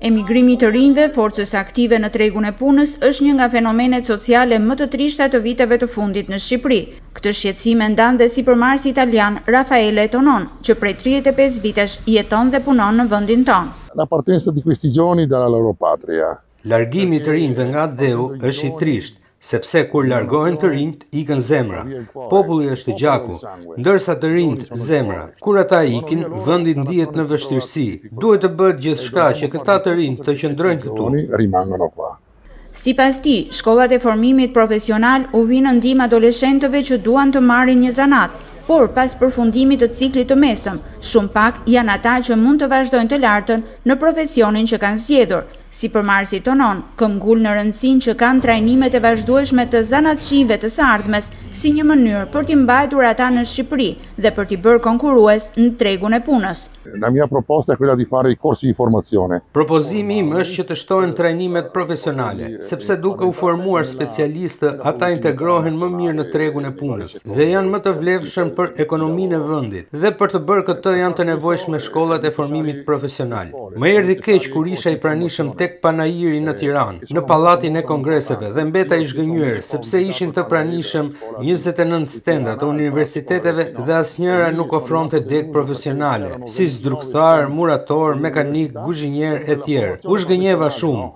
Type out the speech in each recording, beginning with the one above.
Emigrimi të rinjve, forcës aktive në tregun e punës, është një nga fenomenet sociale më të trishta të viteve të fundit në Shqipëri. Këtë shqetësim e ndan dhe sipërmarrësi italian Raffaele Tonon, që prej 35 vitesh jeton dhe punon në vendin tonë. La partenza di questi giovani dalla loro patria. Largimi të rinjve nga dheu është i trisht, sepse kur largohen të rinjt, ikën zemra. Populli është i gjaku, ndërsa të rinjt zemra. Kur ata ikin, vendi ndihet në vështirësi. Duhet të bëhet gjithçka që këta të rinj të qëndrojnë këtu. Rimangono qua. Sipas tij, shkollat e formimit profesional u vinë në ndihmë adoleshentëve që duan të marrin një zanat, por pas përfundimit të ciklit të mesëm, shumë pak janë ata që mund të vazhdojnë të lartën në profesionin që kanë zgjedhur. Sipërmarrësi Tonon këmbgul në rëndësinë që kanë trajnimet e vazhdueshme të zanatçive të së ardhmes si një mënyrë për t'i mbajtur ata në Shqipëri dhe për t'i bërë konkurrues në tregun e punës. La mia proposta è quella di fare i corsi di formazione. Propozimi im është që të shtohen trajnimet profesionale, sepse duke u formuar specialistë, ata integrohen më mirë në tregun e punës dhe janë më të vlefshëm për ekonominë e vendit. Dhe për të bërë këtë janë të nevojshme shkollat e formimit profesional. Më erdhi keq kur isha i pranishëm tek Panajiri në Tiranë, në pallatin e kongreseve dhe mbeta i zhgënjur sepse ishin të pranishëm 29 stenda të universiteteve dhe asnjëra nuk ofronte deg profesionale, si zdruktar, murator, mekanik, kuzhinier e tjerë. U zhgënjeva shumë.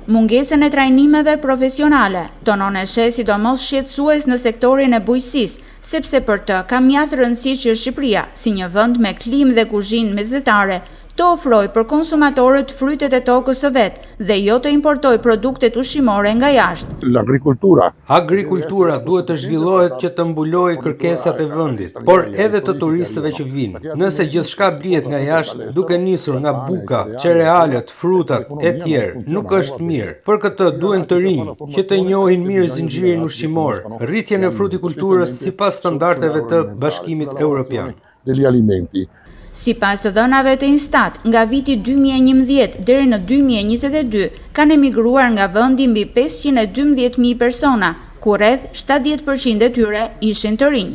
Mungesën e trajnimeve profesionale, Tonon e sheh sidomos shqetësues në sektorin e bujqësisë, sepse për të ka mjaft rëndësi që Shqipëria, si një vend me klimë dhe kuzhinë mesdhetare, të ofroj për konsumatorët frytet e tokës së vet dhe jo të importoj produktet ushqimore nga jashtë. L'agricoltura. Agrikultura duhet të zhvillohet që të mbulojë kërkesat e vendit, por edhe të turistëve që vinë. Nëse gjithçka blihet nga jashtë, duke nisur nga buka, cerealet, frutat e tjerë, nuk është mirë. Për këtë duhen të rinj që të njohin mirë zinxhirin ushqimor, rritjen e frutikulturës sipas standardeve të Bashkimit Evropian. Degli alimenti. Sipas të dhënave të Instat, nga viti 2011 deri në 2022 kanë emigruar nga vendi mbi 512.000 persona, ku rreth 70% e tyre ishin të rinj.